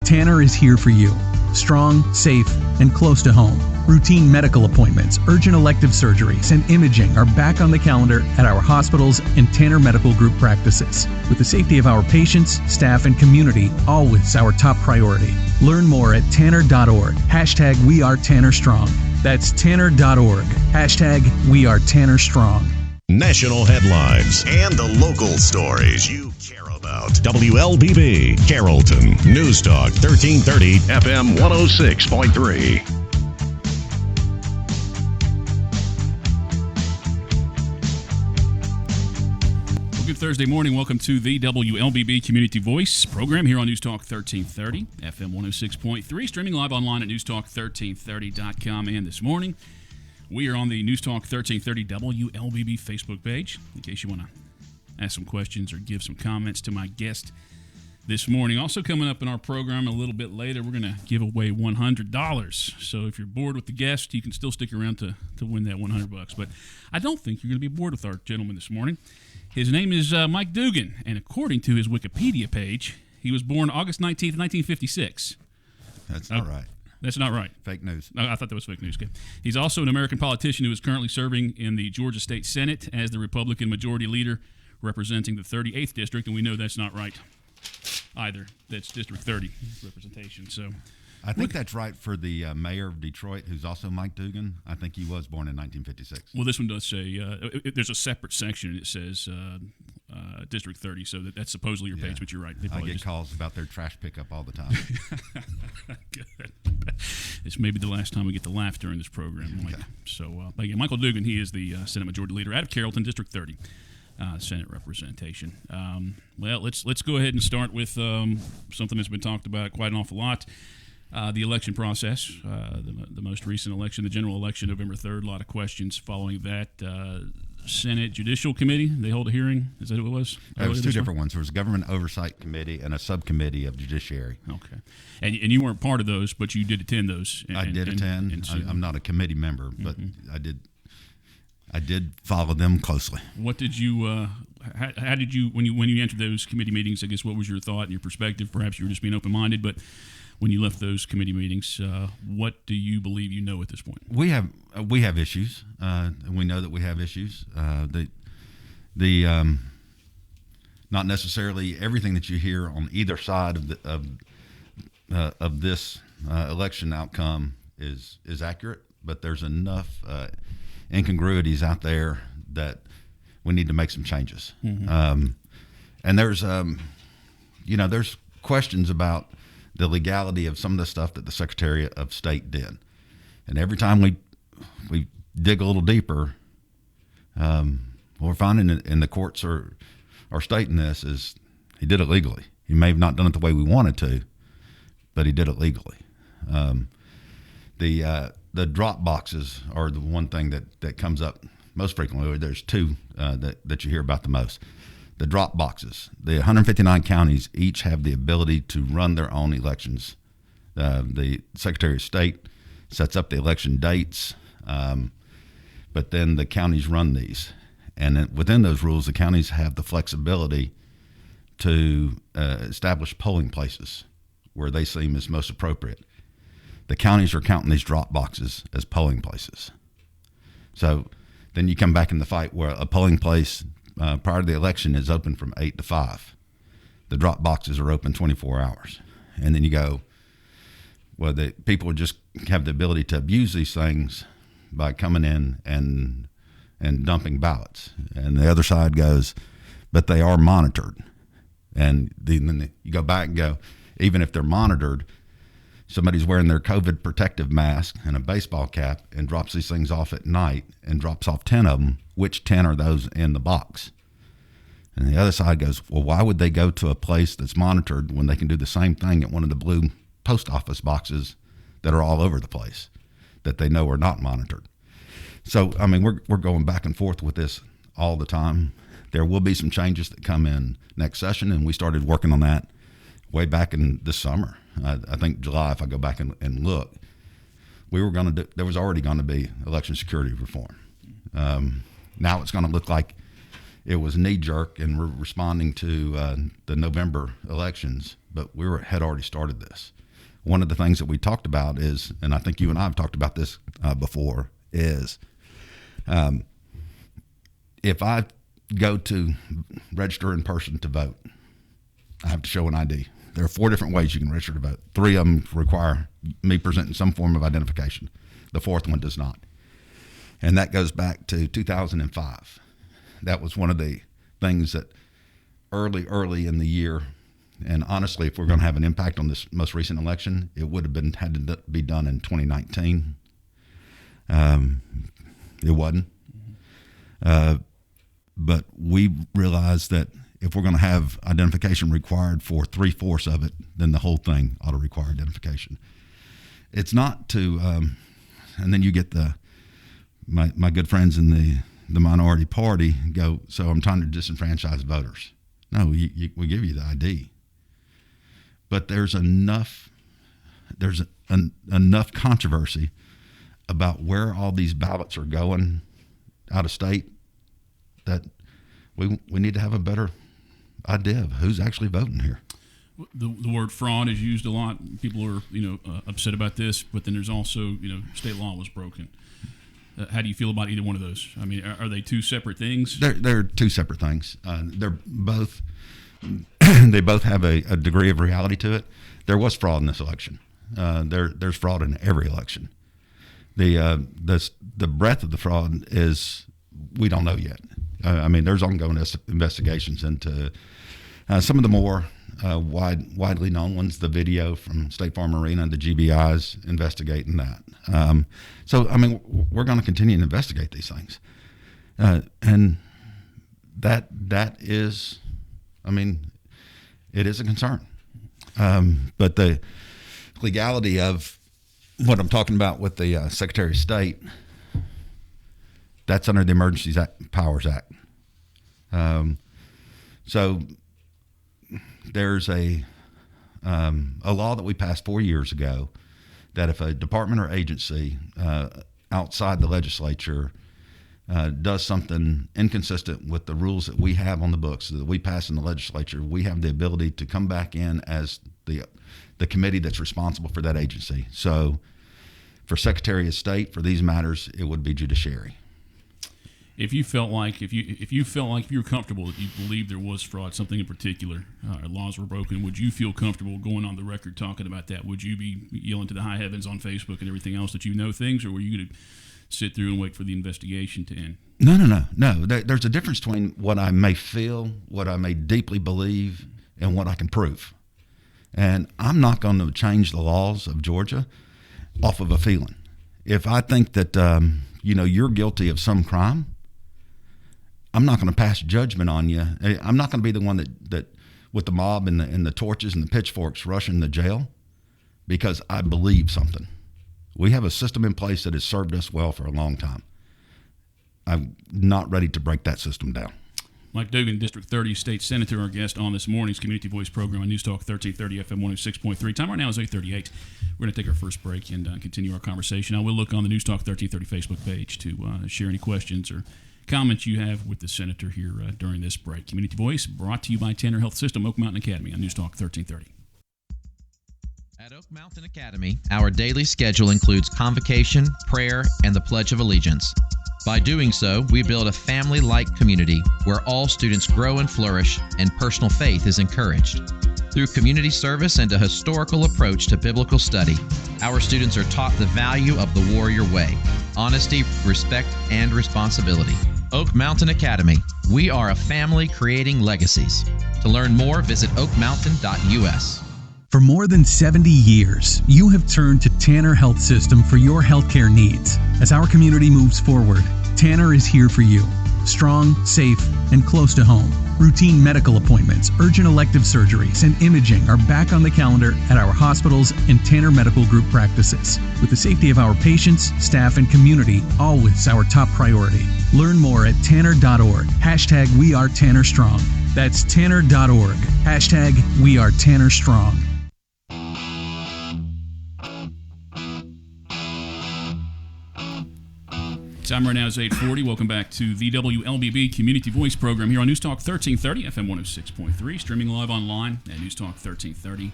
Tanner is here for you. Strong, safe, and close to home. Routine medical appointments, urgent elective surgeries, and imaging are back on the calendar at our hospitals and Tanner Medical Group practices. With the safety of our patients, staff, and community always our top priority. Learn more at tanner.org. Hashtag We Are Tanner Strong. That's tanner.org. Hashtag We Are Tanner Strong. National headlines and the local stories you care about. WLBB, Carrollton, News Talk 1330, FM 106.3. Good Thursday morning. Welcome to the WLBB Community Voice program here on News Talk 1330, FM 106.3, streaming live online at newstalk1330.com. And this morning, we are on the News Talk 1330 WLBB Facebook page, in case you want to ask some questions or give some comments to my guest this morning. Also coming up in our program a little bit later, we're going to give away $100. So if you're bored with the guest, you can still stick around to win that $100. But I don't think you're going to be bored with our gentleman this morning. His name is Mike Dugan, and according to his Wikipedia page, he was born August 19th, 1956. That's not right. That's not right. Fake news. I thought that was fake news. Okay. He's also an American politician who is currently serving in the Georgia State Senate as the Republican Majority Leader representing the 38th District, and we know that's not right either. That's District 30 representation. So I think that's right for the mayor of Detroit, who's also Mike Dugan. I think he was born in 1956. Well, this one does say there's a separate section. It says District 30, so that's supposedly your page, but you're right. I get calls about their trash pickup all the time. Good. This may be the last time we get to laugh during this program, Mike. Okay. So, but yeah, Michael Dugan, he is the Senate Majority Leader out of Carrollton, District 30. Senate representation. Well, let's go ahead and start with something that's been talked about quite an awful lot. The election process, the most recent election, the general election, November 3rd, a lot of questions following that. Senate Judicial Committee, they hold a hearing. Is that what it was? There was two different ones. There was a Government Oversight Committee and a subcommittee of Judiciary. Okay. And you weren't part of those, but you did attend those. I did attend. I'm not a committee member, but I did follow them closely. What did you? How did you when you entered those committee meetings? I guess what was your thought and your perspective? Perhaps you were just being open-minded, but when you left those committee meetings, what do you believe you know at this point? We have issues, and we know that we have issues. Not necessarily everything that you hear on either side of this election outcome is accurate, but there's enough incongruities out there that we need to make some changes. Mm-hmm. And there's questions about the legality of some of the stuff that the Secretary of State did. And every time we dig a little deeper, what we're finding, and the courts are stating this, is he did it legally. He may have not done it the way we wanted to, but he did it legally. The drop boxes are the one thing that comes up most frequently. There's two that you hear about the most. The drop boxes. The 159 counties each have the ability to run their own elections. The Secretary of State sets up the election dates, but then the counties run these. And then within those rules, the counties have the flexibility to establish polling places where they seem is most appropriate. The counties are counting these drop boxes as polling places. So then you come back in the fight where a polling place prior to the election is open from 8 to 5. The drop boxes are open 24 hours. And then you go, well, the people just have the ability to abuse these things by coming in and dumping ballots. And the other side goes, but they are monitored. And then you go back and go, even if they're monitored, somebody's wearing their COVID protective mask and a baseball cap and drops these things off at night and drops off 10 of them. Which 10 are those in the box? And the other side goes, well, why would they go to a place that's monitored when they can do the same thing at one of the blue post office boxes that are all over the place that they know are not monitored? So, I mean, we're going back and forth with this all the time. There will be some changes that come in next session, and we started working on that way back in this summer. I think July, if I go back and look, there was already going to be election security reform. Now it's going to look like it was knee-jerk, and we're responding to the November elections, but had already started this. One of the things that we talked about is, and I think you and I have talked about this before, is if I go to register in person to vote, I have to show an ID. There are 4 different ways you can register to vote. 3 of them require me presenting some form of identification. The 4th one does not. And that goes back to 2005. That was one of the things that early in the year, and honestly, if we're going to have an impact on this most recent election, it would have had to be done in 2019. It wasn't. But we realized that if we're going to have identification required for 3/4 of it, then the whole thing ought to require identification. It's not to, and then you get my good friends in the minority party go, so I'm trying to disenfranchise voters. No, we give you the ID. But there's enough controversy about where all these ballots are going out of state that we need to have a better idea of who's actually voting here. The word fraud is used a lot. People are upset about this, but then there's also state law was broken. How do you feel about either one of those? I mean, are they 2 separate things? They're 2 separate things. They're both they both have a degree of reality to it. There was fraud in this election. There's fraud in every election. The breadth of the fraud is we don't know yet. I mean, there's ongoing investigations into some of the more widely known ones. The video from State Farm Arena and the GBI's investigating that. So, I mean, we're going to continue to investigate these things, and that is, I mean, it is a concern. But the legality of what I'm talking about with the Secretary of State, that's under the Emergency Powers Act. So there's a law that we passed 4 years ago that if a department or agency outside the legislature does something inconsistent with the rules that we have on the books that we pass in the legislature, we have the ability to come back in as the committee that's responsible for that agency. So for Secretary of State, for these matters, it would be judiciary. If you felt like if you were comfortable that you believed there was fraud, something in particular, laws were broken, would you feel comfortable going on the record talking about that? Would you be yelling to the high heavens on Facebook and everything else that you know things, or were you going to sit through and wait for the investigation to end? No. There's a difference between what I may feel, what I may deeply believe, and what I can prove. And I'm not going to change the laws of Georgia off of a feeling. If I think that you're guilty of some crime, I'm not going to pass judgment on you. I'm not going to be the one that with the mob and the torches and the pitchforks rushing the jail because I believe something. We have a system in place that has served us well for a long time. I'm not ready to break that system down. Mike Dugan, District 30 State Senator, our guest on this morning's Community Voice program on News Talk 1330 FM 106.3. Time right now is 8:38. We're going to take our first break and continue our conversation. I will look on the News Talk 1330 Facebook page to share any questions or comments you have with the Senator here during this break. Community Voice brought to you by Tanner Health System, Oak Mountain Academy on News Talk 1330. At Oak Mountain Academy, our daily schedule includes convocation, prayer, and the Pledge of Allegiance. By doing so, we build a family-like community where all students grow and flourish and personal faith is encouraged. Through community service and a historical approach to biblical study, our students are taught the value of the warrior way, honesty, respect, and responsibility. Oak Mountain Academy. We are a family creating legacies. To learn more, visit oakmountain.us. For more than 70 years, you have turned to Tanner Health System for your healthcare needs. As our community moves forward, Tanner is here for you. Strong, safe, and close to home. Routine medical appointments, urgent elective surgeries, and imaging are back on the calendar at our hospitals and Tanner Medical Group practices. With the safety of our patients, staff, and community always our top priority. Learn more at tanner.org. #WeAreTannerStrong. That's tanner.org. #WeAreTannerStrong. Time right now is 8:40. Welcome back to the WLBB Community Voice program here on News Talk 1330, FM 106.3, streaming live online at News Talk 1330.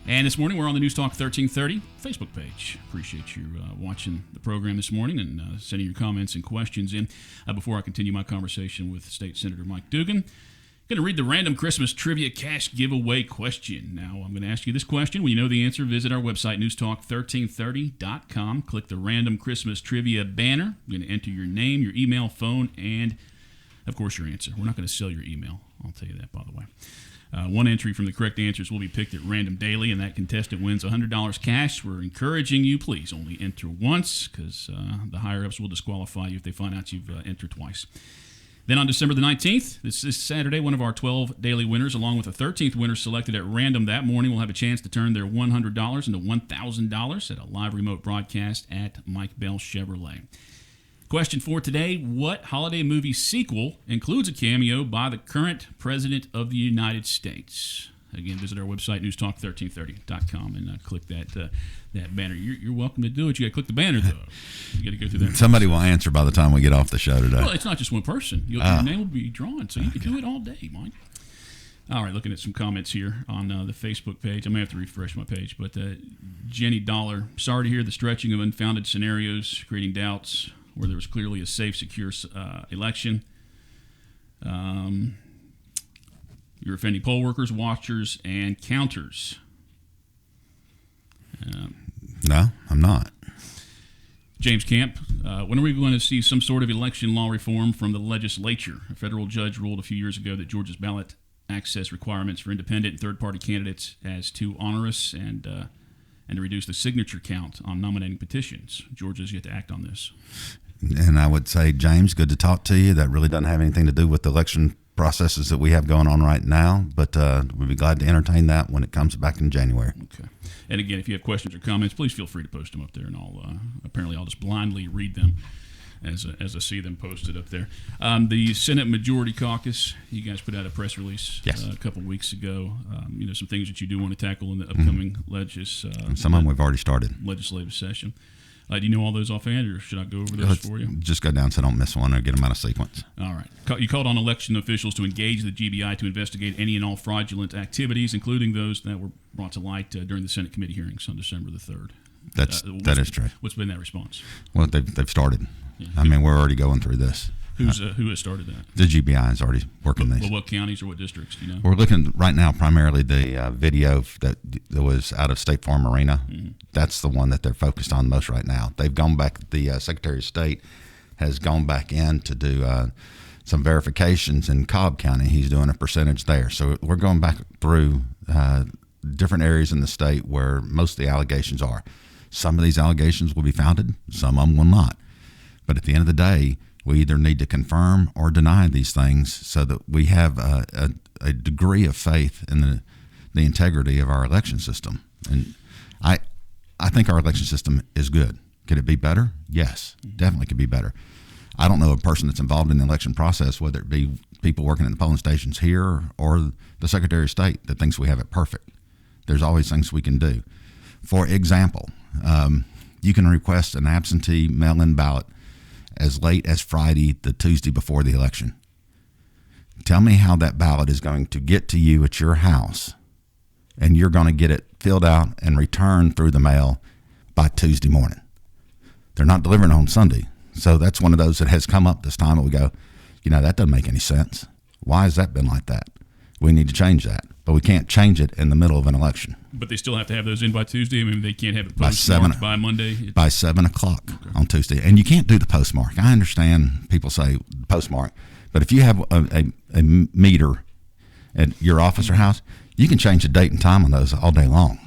And this morning we're on the News Talk 1330 Facebook page. Appreciate you watching the program this morning and sending your comments and questions in. Before I continue my conversation with State Senator Mike Dugan, I'm going to read the random Christmas trivia cash giveaway question. Now, I'm going to ask you this question. When you know the answer, visit our website, newstalk1330.com. Click the random Christmas trivia banner. You're going to enter your name, your email, phone, and, of course, your answer. We're not going to sell your email. I'll tell you that, by the way. One entry from the correct answers will be picked at random daily, and that contestant wins $100 cash. We're encouraging you, please only enter once, because the higher-ups will disqualify you if they find out you've entered twice. Then on December the 19th, this is Saturday, one of our 12 daily winners, along with a 13th winner selected at random that morning, will have a chance to turn their $100 into $1,000 at a live remote broadcast at Mike Bell Chevrolet. Question for today: what holiday movie sequel includes a cameo by the current President of the United States? Again, visit our website, newstalk1330.com, and click that banner. You're welcome to do it. You got to click the banner, though. You got to go through that. Somebody will answer by the time we get off the show today. Well, it's not just one person. Your name will be drawn, so you can do it all day, Mike. All right, looking at some comments here on the Facebook page. I may have to refresh my page, but Jenny Dollar, sorry to hear the stretching of unfounded scenarios, creating doubts where there was clearly a safe, secure election. You're offending poll workers, watchers, and counters. No, I'm not. James Camp, when are we going to see some sort of election law reform from the legislature? A federal judge ruled a few years ago that Georgia's ballot access requirements for independent and third-party candidates as too onerous and to reduce the signature count on nominating petitions. Georgia's yet to act on this. And I would say, James, good to talk to you. That really doesn't have anything to do with the election processes that we have going on right now, but we'd be glad to entertain that when it comes back in January. Okay. And again, if you have questions or comments, please feel free to post them up there, and I'll just blindly read them as I see them posted up there. The Senate Majority Caucus, you guys put out a press release a couple weeks ago. Some things that you do want to tackle in the upcoming some of them we've already started. Legislative session. Do you know all those offhand, or should I go over those for you? Just go down so I don't miss one or get them out of sequence. All right. You called on election officials to engage the GBI to investigate any and all fraudulent activities, including those that were brought to light during the Senate committee hearings on December the 3rd. That is true. What's been that response? Well, they've started. Yeah. I mean, we're already going through this. Who has started that? The GBI is already working these. Well, what counties or what districts, do you know? We're looking right now primarily the video that was out of State Farm Arena. Mm-hmm. That's the one that they're focused on most right now. They've gone back, the Secretary of State has gone back in to do some verifications in Cobb County. He's doing a percentage there. So we're going back through different areas in the state where most of the allegations are. Some of these allegations will be founded, some of them will not. But at the end of the day, we either need to confirm or deny these things so that we have a degree of faith in the integrity of our election system. And I think our election system is good. Could it be better? Yes, definitely could be better. I don't know a person that's involved in the election process, whether it be people working in the polling stations here or the Secretary of State, that thinks we have it perfect. There's always things we can do. For example, you can request an absentee mail-in ballot as late as Friday, the Tuesday before the election. Tell me how that ballot is going to get to you at your house, and you're going to get it filled out and returned through the mail by Tuesday morning. They're not delivering on Sunday. So that's one of those that has come up this time, and we go, that doesn't make any sense. Why has that been like that? We need to change that. But we can't change it in the middle of an election. But they still have to have those in by Tuesday? I mean, they can't have it postmarked by Monday? By 7 o'clock on Tuesday. And you can't do the postmark. I understand people say postmark. But if you have a meter at your office or house, you can change the date and time on those all day long.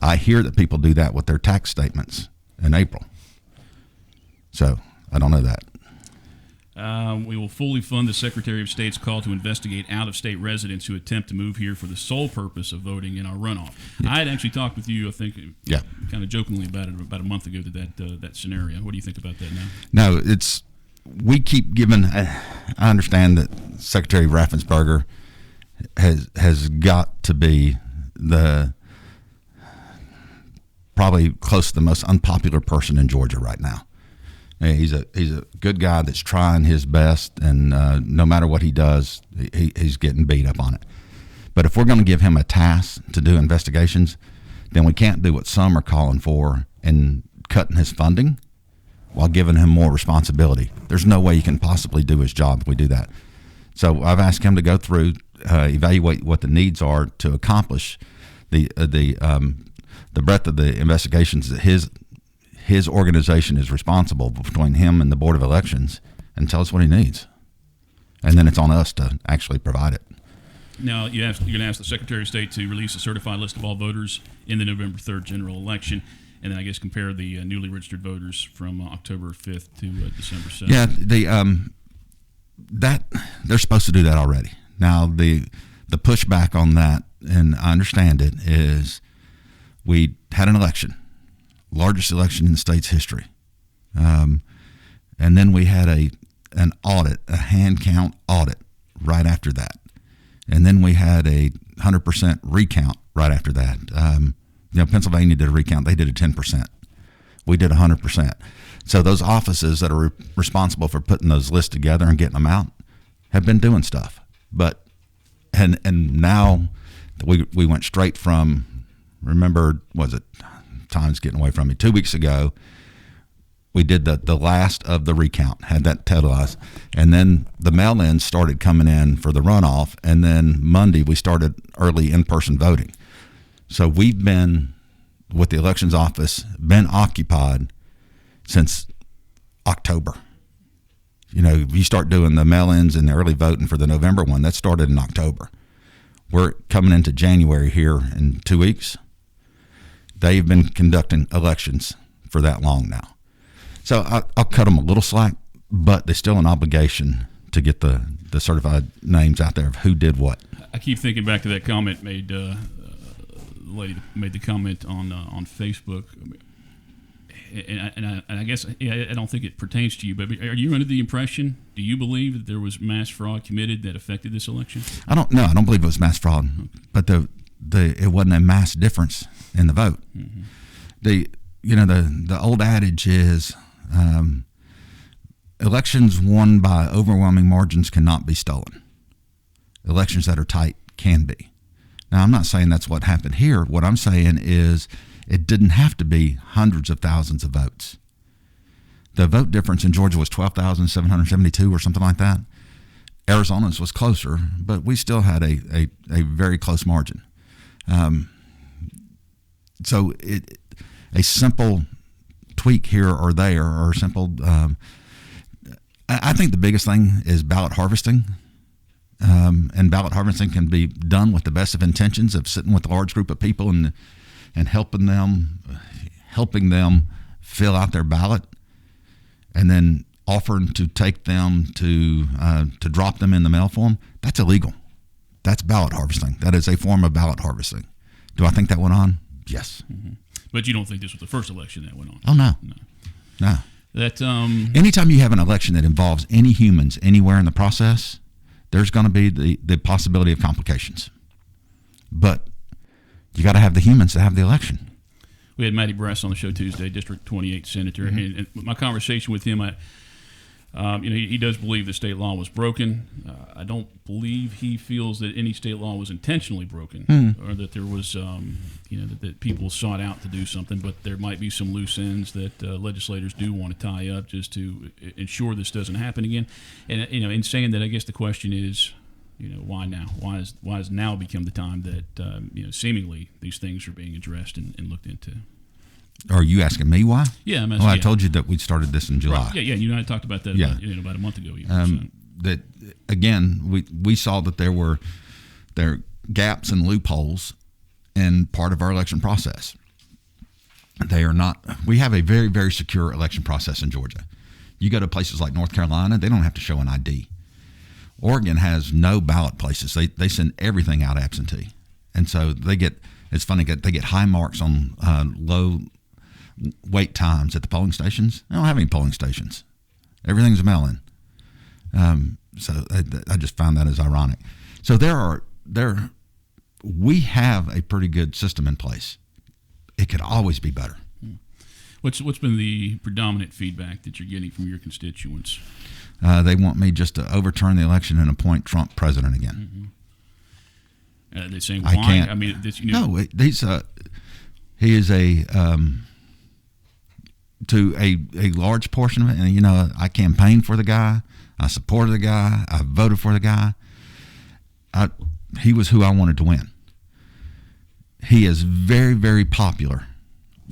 I hear that people do that with their tax statements in April. So I don't know that. We will fully fund the Secretary of State's call to investigate out-of-state residents who attempt to move here for the sole purpose of voting in our runoff. Yeah. I had actually talked with you, I think, kind of jokingly about it about a month ago, that scenario. What do you think about that now? No, we keep giving. I understand that Secretary Raffensperger has got to be probably close to the most unpopular person in Georgia right now. He's a good guy that's trying his best, and no matter what he does, he's getting beat up on it. But if we're going to give him a task to do investigations, then we can't do what some are calling for and cutting his funding while giving him more responsibility. There's no way he can possibly do his job if we do that. So I've asked him to go through, evaluate what the needs are to accomplish the breadth of the investigations that his organization is responsible between him and the Board of Elections, and tell us what he needs. And then it's on us to actually provide it. Now, you're going to ask the Secretary of State to release a certified list of all voters in the November 3rd general election, and then I guess compare the newly registered voters from October 5th to December 7th. Yeah, that they're supposed to do that already. Now, the pushback on that, and I understand it, is we had an election, largest election in the state's history, and then we had an audit, a hand count audit right after that. And then we had a 100% recount right after that. Pennsylvania did a recount. They did a 10%. We did 100%. So those offices that are responsible for putting those lists together and getting them out have been doing stuff. But and now we went straight from, remember, time's getting away from me, 2 weeks ago, we did the last of the recount, had that televised, and then the mail-ins started coming in for the runoff, and then Monday we started early in-person voting. So we've been, with the elections office, been occupied since October. If you start doing the mail-ins and the early voting for the November one, that started in October. We're coming into January here in 2 weeks. They've been conducting elections for that long now. So I'll cut them a little slack, but there's still an obligation to get the certified names out there of who did what. I keep thinking back to that comment made. The lady made the comment on Facebook, and I guess I don't think it pertains to you. But are you under the impression? Do you believe that there was mass fraud committed that affected this election? I don't believe it was mass fraud, but it wasn't a mass difference in the vote. Mm-hmm. The old adage is. Elections won by overwhelming margins cannot be stolen. Elections that are tight can be. Now, I'm not saying that's what happened here. What I'm saying is it didn't have to be hundreds of thousands of votes. The vote difference in Georgia was 12,772 or something like that. Arizona's was closer, but we still had a very close margin. So a simple tweak here or there, or simple. I think the biggest thing is ballot harvesting, and ballot harvesting can be done with the best of intentions of sitting with a large group of people and helping them fill out their ballot, and then offering to take them to drop them in the mail for them. That's illegal. That's ballot harvesting. That is a form of ballot harvesting. Do I think that went on? Yes. Mm-hmm. But you don't think this was the first election that went on? Oh, no. That anytime you have an election that involves any humans anywhere in the process, there's going to be the possibility of complications. But you got to have the humans to have the election. We had Matty Bress on the show Tuesday, District 28 Senator, mm-hmm. and my conversation with him, he does believe the state law was broken. I don't believe he feels that any state law was intentionally broken, or that there was, that people sought out to do something. But there might be some loose ends that legislators do want to tie up just to ensure this doesn't happen again. And in saying that, I guess the question is, why now? Why has now become the time that seemingly these things are being addressed and looked into? Are you asking me why? Yeah, I told you that we started this in July. Right. Yeah. You and I talked about that about a month ago. That again, we saw that there were gaps and loopholes in part of our election process. They are not. We have a very, very secure election process in Georgia. You go to places like North Carolina, they don't have to show an ID. Oregon has no ballot places. They send everything out absentee, and so they get. It's funny that they get high marks on low wait times at the polling stations. They don't have any polling stations. Everything's a mail-in. So I just found that as ironic. So we have a pretty good system in place. It could always be better. What's been the predominant feedback that you're getting from your constituents? They want me just to overturn the election and appoint Trump president again. Mm-hmm. They're saying why? I can't. I mean, no, he is to a large portion of it. And I campaigned for the guy, I supported the guy, I voted for the guy. He was who I wanted to win. He is very, very popular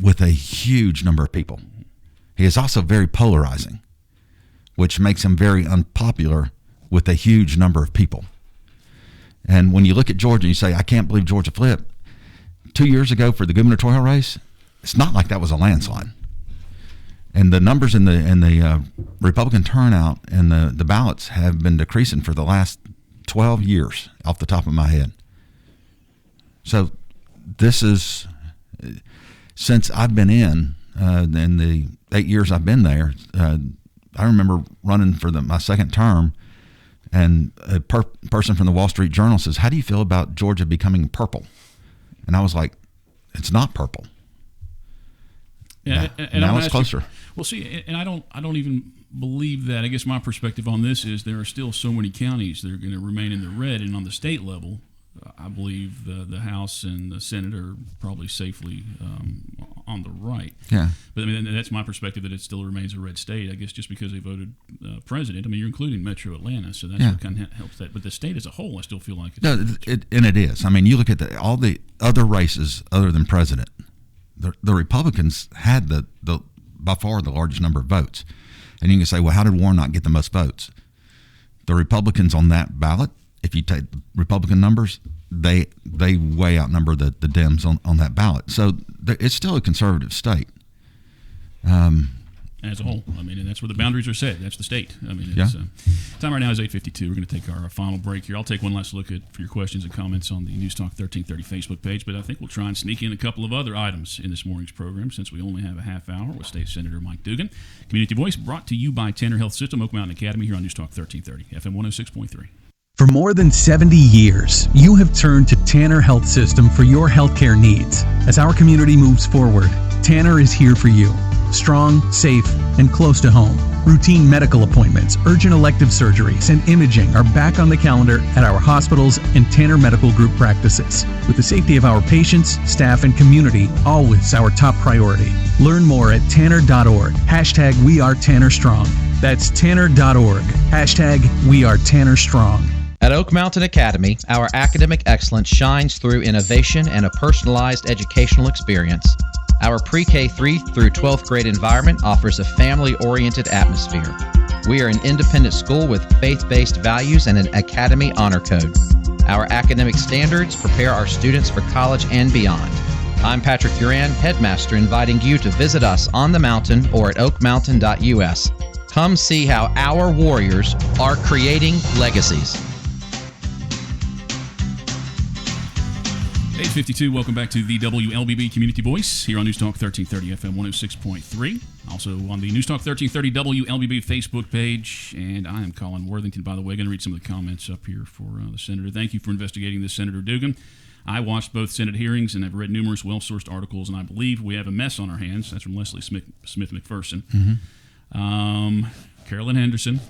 with a huge number of people. He is also very polarizing, which makes him very unpopular with a huge number of people. And when you look at Georgia, you say, I can't believe Georgia flipped. 2 years ago for the gubernatorial race, it's not like that was a landslide. And the numbers in the Republican turnout and the ballots have been decreasing for the last 12 years off the top of my head. So this is, since I've been in the 8 years I've been there, I remember running for my second term, and a person from the Wall Street Journal says, how do you feel about Georgia becoming purple? And I was like, it's not purple. Yeah, and now it's closer. Well, see, and I don't even believe that. I guess my perspective on this is there are still so many counties that are going to remain in the red, and on the state level, I believe the House and the Senate are probably safely on the right. Yeah. But I mean, that's my perspective, that it still remains a red state. I guess just because they voted president. I mean, you're including Metro Atlanta, so that's what kind of helps that. But the state as a whole, I still feel like it's it is. I mean, you look at all the other races other than president. The Republicans had the by far the largest number of votes, and you can say, well, how did Warren not get the most votes? The Republicans on that ballot, if you take the Republican numbers, they way outnumber the Dems on that ballot. So it's still a conservative state. As a whole, I mean, and that's where the boundaries are set. That's the state. I mean, yeah. Time right now is 8:52. We're going to take our final break here. I'll take one last look for your questions and comments on the News Talk 1330 Facebook page, but I think we'll try and sneak in a couple of other items in this morning's program, since we only have a half hour with State Senator Mike Dugan. Community Voice brought to you by Tanner Health System, Oak Mountain Academy, here on News Talk 1330, FM 106.3. For more than 70 years, you have turned to Tanner Health System for your healthcare needs. As our community moves forward, Tanner is here for you. Strong, safe, and close to home. Routine medical appointments, urgent elective surgeries, and imaging are back on the calendar at our hospitals and Tanner Medical Group practices. With the safety of our patients, staff, and community always our top priority. Learn more at tanner.org. Hashtag We Are Tanner Strong. That's tanner.org. Hashtag We Are Tanner Strong. At Oak Mountain Academy, our academic excellence shines through innovation and a personalized educational experience. Our pre-K 3 through 12th grade environment offers a family-oriented atmosphere. We are an independent school with faith-based values and an Academy Honor Code. Our academic standards prepare our students for college and beyond. I'm Patrick Duran, headmaster, inviting you to visit us on the mountain or at oakmountain.us. Come see how our warriors are creating legacies. 8:52, welcome back to the WLBB Community Voice here on News Talk 1330 FM 106.3. Also on the News Talk 1330 WLBB Facebook page. And I am Colin Worthington, by the way. Going to read some of the comments up here for the Senator. Thank you for investigating this, Senator Dugan. I watched both Senate hearings and have read numerous well-sourced articles, and I believe we have a mess on our hands. That's from Leslie Smith McPherson. Mm-hmm. Carolyn Henderson.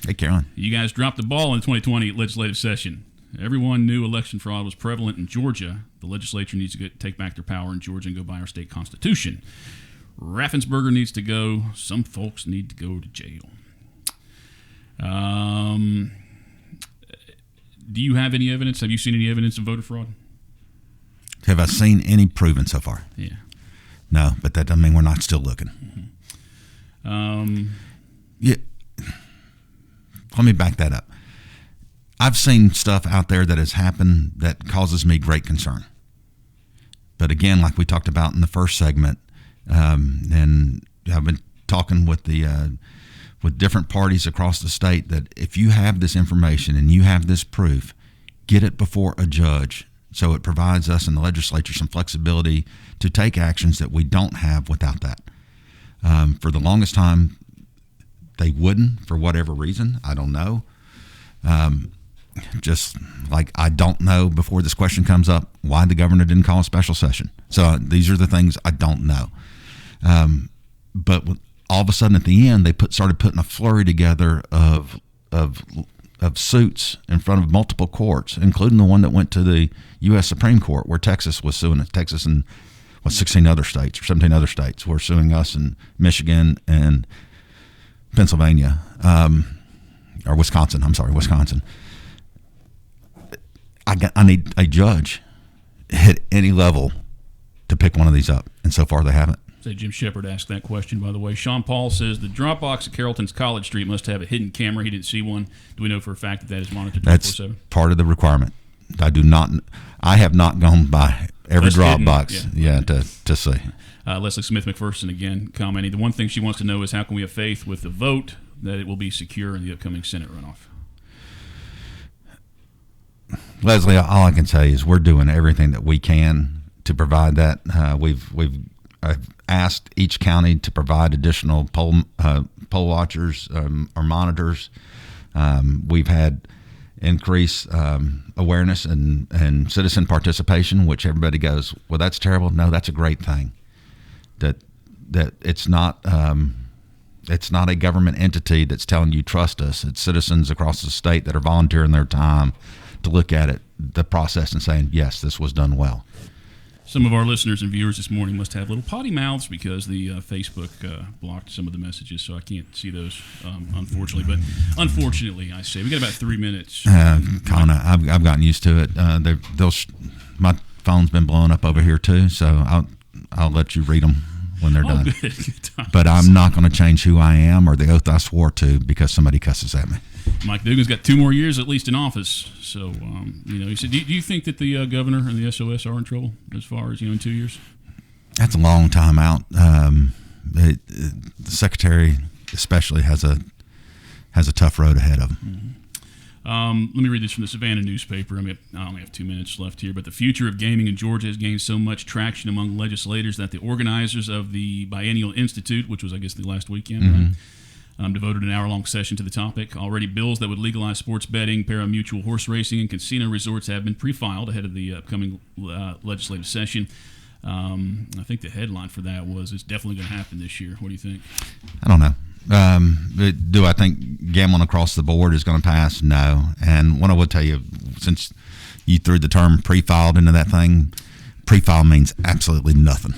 Hey, Carolyn. You guys dropped the ball in the 2020 legislative session. Everyone knew election fraud was prevalent in Georgia. The legislature needs to take back their power in Georgia and go by our state constitution. Raffensperger needs to go. Some folks need to go to jail. Do you have any evidence? Have you seen any evidence of voter fraud? Have I seen any proven so far? Yeah. No, but that doesn't mean we're not still looking. Yeah. Let me back that up. I've seen stuff out there that has happened that causes me great concern. But again, like we talked about in the first segment, and I've been talking with with different parties across the state, that if you have this information and you have this proof, get it before a judge, so it provides us in the legislature some flexibility to take actions that we don't have without that. For the longest time, they wouldn't, for whatever reason. I don't know. Just like I don't know, before this question comes up, why the governor didn't call a special session. So these are the things I don't know. all of a sudden at the end, they started putting a flurry together of suits in front of multiple courts, including the one that went to the U.S. Supreme Court, where Texas was suing it. Texas and 16 other states or 17 other states were suing us, in Michigan and Pennsylvania, or Wisconsin. I'm sorry, Wisconsin. I need a judge at any level to pick one of these up, and so far they haven't. Say Jim Shepard asked that question, by the way. Sean Paul says the drop box at Carrollton's College Street must have a hidden camera. He didn't see one. Do we know for a fact that is monitored 24/7? That's part of the requirement. I have not gone by every drop box to see. Leslie Smith McPherson again commenting. The one thing she wants to know is how can we have faith with the vote that it will be secure in the upcoming Senate runoff? Leslie, all I can say is we're doing everything that we can to provide that. I've asked each county to provide additional poll watchers or monitors. We've had increased awareness and citizen participation, which everybody goes, well, that's terrible. No, that's a great thing. That it's not a government entity that's telling you trust us. It's citizens across the state that are volunteering their time to look at it, the process, and saying, yes, this was done well. Some of our listeners and viewers this morning must have little potty mouths because the Facebook blocked some of the messages, so I can't see those, unfortunately. But unfortunately, I say, we got about 3 minutes. Connor, I've gotten used to it. My phone's been blowing up over here too, so I'll let you read them when they're done. Good. But I'm not going to change who I am or the oath I swore to because somebody cusses at me. Mike Dugan's got 2 more years at least in office. So, he said, do you think that the governor and the SOS are in trouble as far as, in 2 years? That's a long time out. The secretary especially has a tough road ahead of him. Mm-hmm. Let me read this from the Savannah newspaper. I only have 2 minutes left here, but the future of gaming in Georgia has gained so much traction among legislators that the organizers of the Biennial Institute, which was, I guess, the last weekend, right? Devoted an hour-long session to the topic. Already bills that would legalize sports betting, pari-mutuel horse racing, and casino resorts have been pre-filed ahead of the upcoming legislative session. I think the headline for that was, it's definitely going to happen this year. What do you think? I don't know. Do I think gambling across the board is going to pass? No. And what I would tell you, since you threw the term pre-filed into that thing, pre-file means absolutely nothing.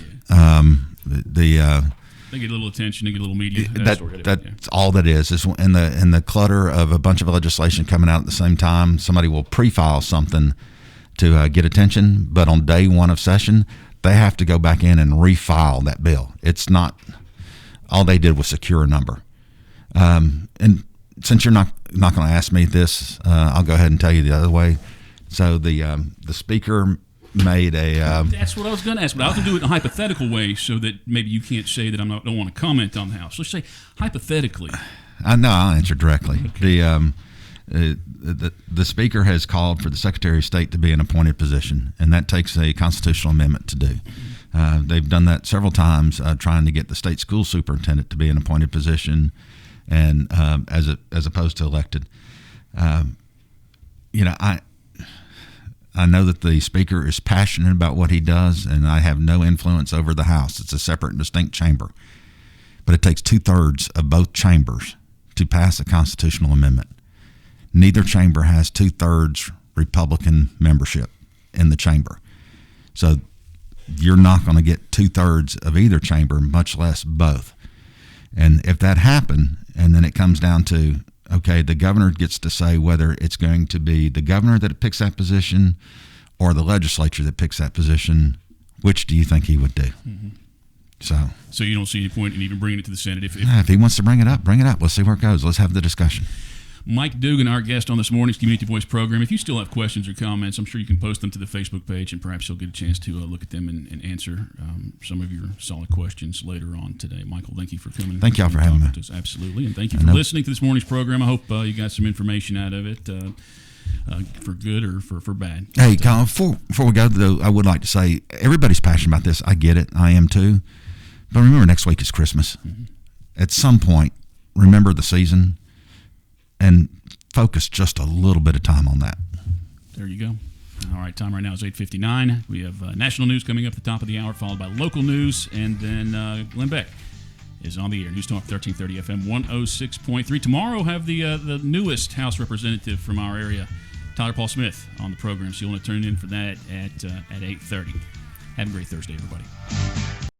They get a little attention, they get a little media. That's all that is in the clutter of a bunch of legislation coming out at the same time. Somebody will pre-file something to get attention, but on day one of session, they have to go back in and refile that bill. It's not all they did was secure a number. And since you're not going to ask me this, I'll go ahead and tell you the other way. So the speaker made a. That's what I was going to ask, but I was going to do it in a hypothetical way so that maybe you can't say that don't want to comment on the House. Let's say hypothetically. No, I'll answer directly. Okay. The Speaker has called for the Secretary of State to be an appointed position, and that takes a constitutional amendment to do. They've done that several times, trying to get the state school superintendent to be an appointed position, and as opposed to elected. I know that the Speaker is passionate about what he does, and I have no influence over the House. It's a separate and distinct chamber. But it takes 2/3 of both chambers to pass a constitutional amendment. Neither chamber has 2/3 Republican membership in the chamber. So you're not going to get 2/3 of either chamber, much less both. And if that happened, and then it comes down to, okay, the governor gets to say whether it's going to be the governor that picks that position or the legislature that picks that position, which do you think he would do? Mm-hmm. So you don't see any point in even bringing it to the Senate? If he wants to bring it up, bring it up. Let's see where it goes. Let's have the discussion. Mike Dugan, our guest on this morning's Community Voice program. If you still have questions or comments, I'm sure you can post them to the Facebook page, and perhaps you'll get a chance to look at them and answer some of your solid questions later on today. Michael, thank you for coming. Thank y'all for having me. Absolutely, and thank you for listening to this morning's program. I hope you got some information out of it, for good or for bad. Hey, Colin, before we go, though, I would like to say everybody's passionate about this. I get it. I am too. But remember, next week is Christmas. Mm-hmm. At some point, remember the season and focus just a little bit of time on that. There you go. All right, time right now is 8:59. We have national news coming up at the top of the hour, followed by local news, and then Glenn Beck is on the air. News Talk 1330 FM 106.3. Tomorrow, have the newest House representative from our area, Tyler Paul Smith, on the program. So you'll want to tune in for that at 8:30. Have a great Thursday, everybody.